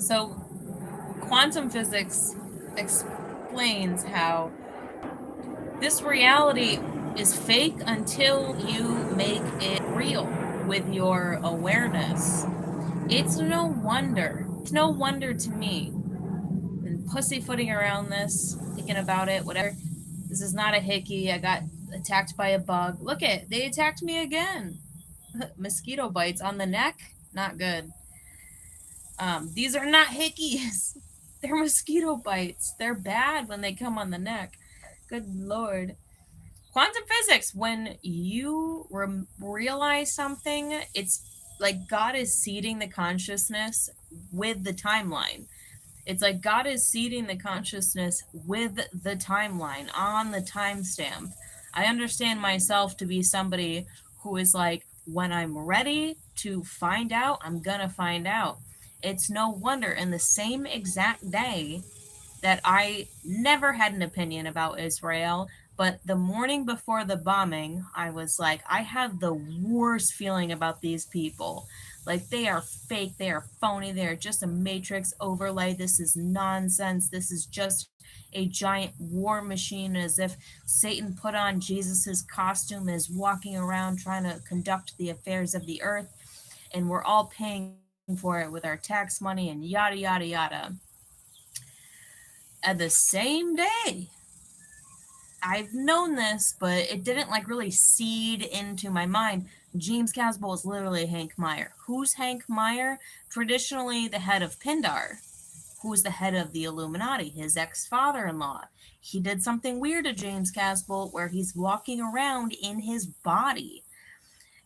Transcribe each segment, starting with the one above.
So quantum physics explains how this reality is fake until you make it real with your awareness. It's no wonder. It's no wonder to me. Been pussyfooting around this, thinking about it, whatever. This is not a hickey. I got attacked by a bug. Look it, they attacked me again. Mosquito bites on the neck, not good. These are not hickeys. They're mosquito bites. They're bad when they come on the neck. Good lord. Quantum physics, when you realize something, it's like God is seeding the consciousness with the timeline. It's like God is seeding the consciousness with the timeline on the timestamp. I understand myself to be somebody who is like, when I'm ready to find out, I'm gonna find out. It's no wonder in the same exact day that I never had an opinion about Israel, but the morning before the bombing, I was like, I have the worst feeling about these people. Like, they are fake, they are phony, they are just a matrix overlay. This is nonsense. This is just a giant war machine, as if Satan put on Jesus's costume, is walking around trying to conduct the affairs of the earth, and we're all paying for it with our tax money and yada yada yada. At the same day, I've known this, but it didn't like really seed into my mind. James Casbolt is literally Hank Meyer. Who's Hank Meyer? Traditionally the head of Pindar, who's the head of the Illuminati, his ex-father-in-law. He did something weird to James Casbolt where he's walking around in his body.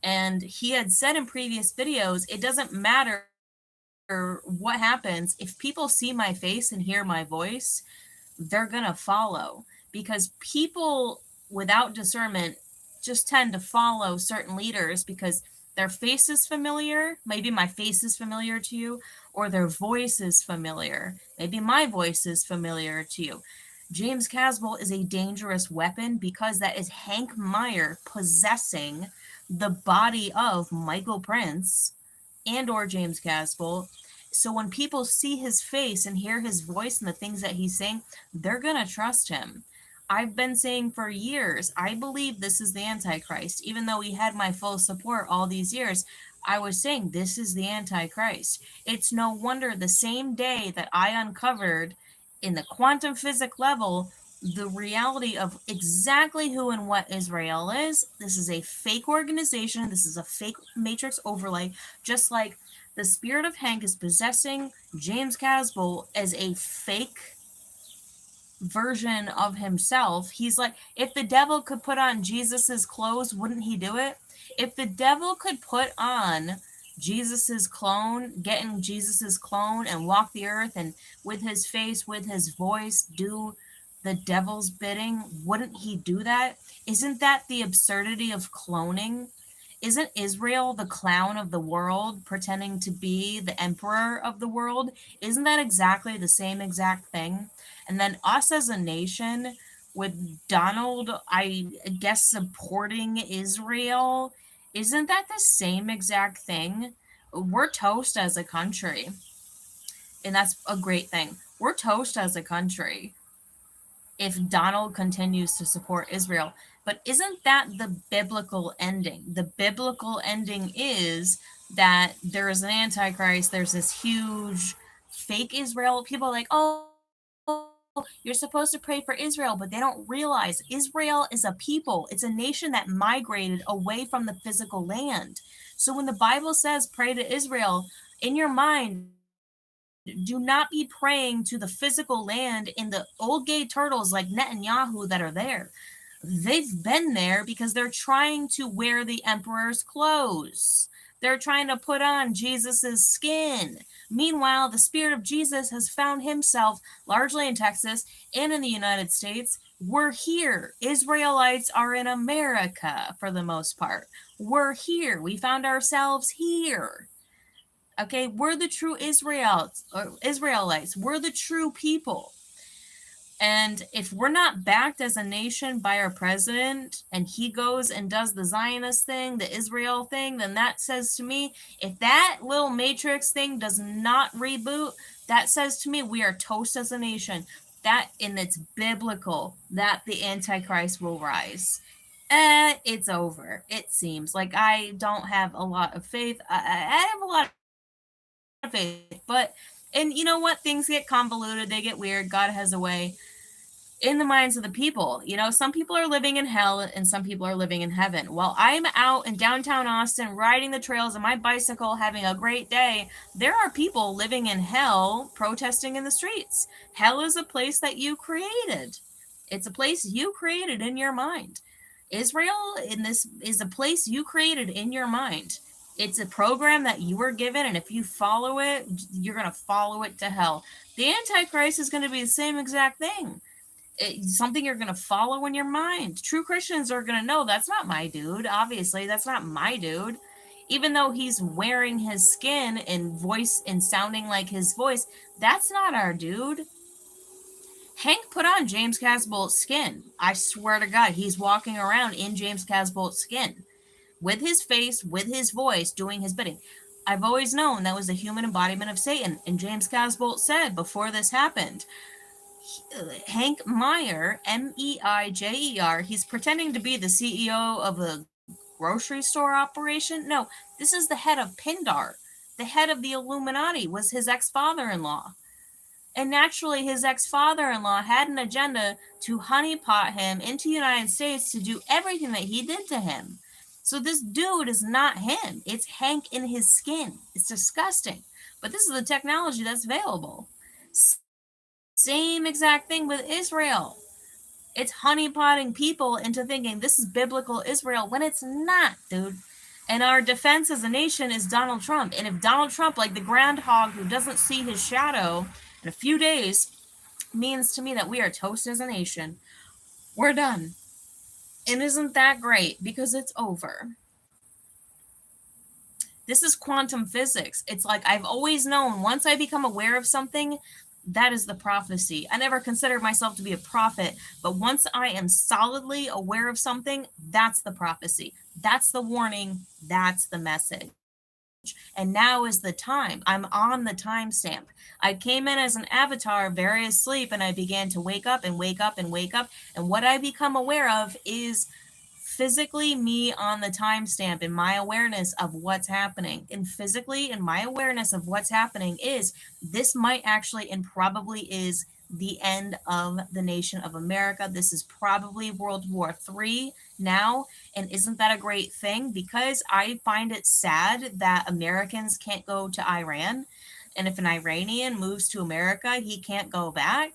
And he had said in previous videos, it doesn't matter what happens. If people see my face and hear my voice, they're going to follow, because people without discernment just tend to follow certain leaders because their face is familiar. Maybe my face is familiar to you, or their voice is familiar. Maybe my voice is familiar to you. James Casbolt is a dangerous weapon because that is Hank Meyer possessing the body of Michael Prince and or James Casbolt. So when people see his face and hear his voice and the things that he's saying, they're going to trust him. I've been saying for years, I believe this is the Antichrist. Even though he had my full support all these years, I was saying this is the Antichrist. It's no wonder the same day that I uncovered in the quantum physics level the reality of exactly who and what Israel is. This is a fake organization. This is a fake matrix overlay, just like the spirit of Hank is possessing James Casbolt as a fake version of himself. He's like, if the devil could put on Jesus's clothes, wouldn't he do it? If the devil could put on Jesus's clone, get in Jesus's clone and walk the earth and with his face, with his voice, do the devil's bidding, wouldn't he do that? Isn't that the absurdity of cloning? Isn't Israel the clown of the world pretending to be the emperor of the world? Isn't that exactly the same exact thing? And then us as a nation, with Donald, I guess, supporting Israel, isn't that the same exact thing? We're toast as a country. And that's a great thing. We're toast as a country if Donald continues to support Israel. But isn't that the biblical ending? The biblical ending is that there is an Antichrist, there's this huge fake Israel. People are like, oh, you're supposed to pray for Israel, but they don't realize Israel is a people. It's a nation that migrated away from the physical land. So when the Bible says pray to Israel, in your mind, do not be praying to the physical land in the old gay turtles like Netanyahu that are there. They've been there because they're trying to wear the emperor's clothes. They're trying to put on Jesus's skin. Meanwhile, the spirit of Jesus has found himself largely in Texas and in the United States. We're here. Israelites are in America for the most part. We're here. We found ourselves here. Okay, we're the true Israelites. We're the true people. And if we're not backed as a nation by our president and he goes and does the Zionist thing, the Israel thing, then that says to me, if that little matrix thing does not reboot, that says to me we are toast as a nation. That, and it's biblical, that the Antichrist will rise. It's over. It seems like I don't have a lot of faith. I have a lot of faith, but, and you know what? Things get convoluted, they get weird. God has a way in the minds of the people. You know, some people are living in hell and some people are living in heaven. While I'm out in downtown Austin riding the trails on my bicycle having a great day, there are people living in hell protesting in the streets. Hell is a place that you created. It's a place you created in your mind. Israel in this is a place you created in your mind. It's a program that you were given, and if you follow it, you're going to follow it to hell. The Antichrist is going to be the same exact thing. It's something you're going to follow in your mind. True Christians are going to know that's not my dude. Obviously, that's not my dude. Even though he's wearing his skin and voice and sounding like his voice, that's not our dude. Hank put on James Casbolt's skin. I swear to God, he's walking around in James Casbolt's skin with his face, with his voice, doing his bidding. I've always known that was the human embodiment of Satan. And James Casbolt said before this happened, Hank Meyer, Meijer, he's pretending to be the CEO of a grocery store operation. No, this is the head of Pindar. The head of the Illuminati was his ex-father-in-law. And naturally, his ex-father-in-law had an agenda to honeypot him into the United States to do everything that he did to him. So this dude is not him. It's Hank in his skin. It's disgusting. But this is the technology that's available. Same exact thing with Israel. It's honeypotting people into thinking this is biblical Israel when it's not, dude. And our defense as a nation is Donald Trump. And if Donald Trump, like the groundhog who doesn't see his shadow in a few days, means to me that we are toast as a nation, we're done. And isn't that great? Because it's over. This is quantum physics. It's like I've always known once I become aware of something, that is the prophecy. I never considered myself to be a prophet, but once I am solidly aware of something, that's the prophecy. That's the warning. That's the message. And now is the time. I'm on the timestamp. I came in as an avatar, very asleep, and I began to wake up and wake up and wake up. And what I become aware of is physically me on the timestamp in my awareness of what's happening. And physically in my awareness of what's happening is this might actually and probably is the end of the nation of America. This is probably World War III now. And isn't that a great thing? Because I find it sad that Americans can't go to Iran. And if an Iranian moves to America, he can't go back.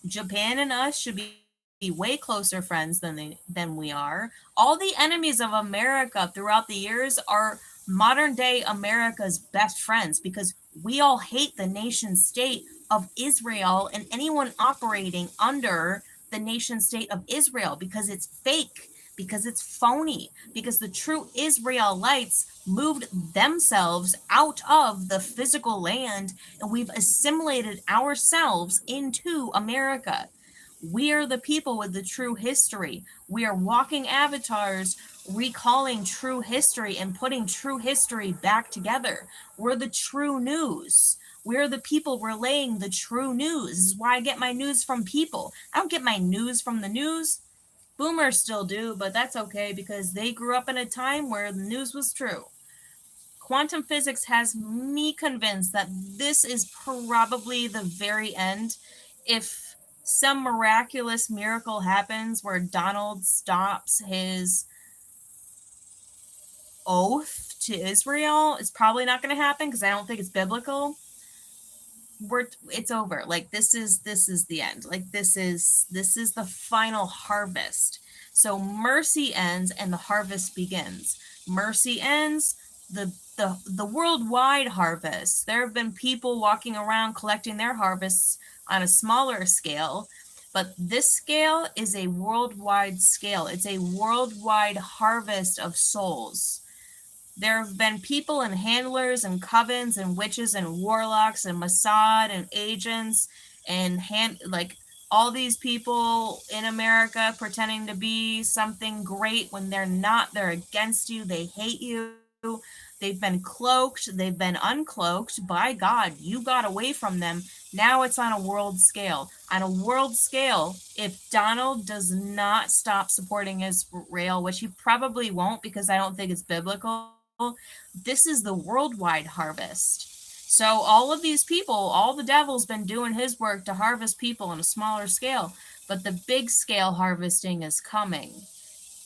Japan and us should be way closer friends than we are. All the enemies of America throughout the years are modern day America's best friends because we all hate the nation state of Israel and anyone operating under the nation state of Israel because it's fake, because it's phony, because the true Israelites moved themselves out of the physical land and we've assimilated ourselves into America. We are the people with the true history. We are walking avatars recalling true history and putting true history back together. We're the true news. We're the people relaying the true news. This is why I get my news from people. I don't get my news from the news. Boomers still do, but that's okay because they grew up in a time where the news was true. Quantum physics has me convinced that this is probably the very end. If some miraculous miracle happens where Donald stops his oath to Israel, it's probably not going to happen because I don't think it's biblical. It's over. Like this is the end. Like this is the final harvest. So mercy ends and the harvest begins. Mercy ends, the worldwide harvest. There have been people walking around collecting their harvests on a smaller scale, but this scale is a worldwide scale. It's a worldwide harvest of souls. There have been people and handlers and covens and witches and warlocks and Mossad and agents and all these people in America pretending to be something great when they're not. They're against you. They hate you. They've been cloaked. They've been uncloaked. By God, you got away from them. Now it's on a world scale. On a world scale, if Donald does not stop supporting Israel, which he probably won't because I don't think it's biblical, this is the worldwide harvest. So all of these people, all the devil's been doing his work to harvest people on a smaller scale, but the big scale harvesting is coming,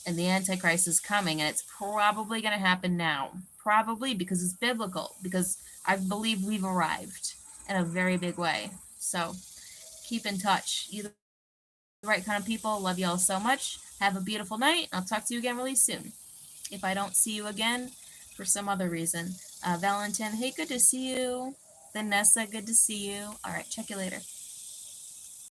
and the Antichrist is coming, and it's probably going to happen now. Probably because it's biblical, because I believe we've arrived in a very big way. So keep in touch. You're the right kind of people. Love y'all so much. Have a beautiful night. I'll talk to you again really soon. If I don't see you again for some other reason. Valentin, hey, good to see you. Vanessa, good to see you. All right, check you later.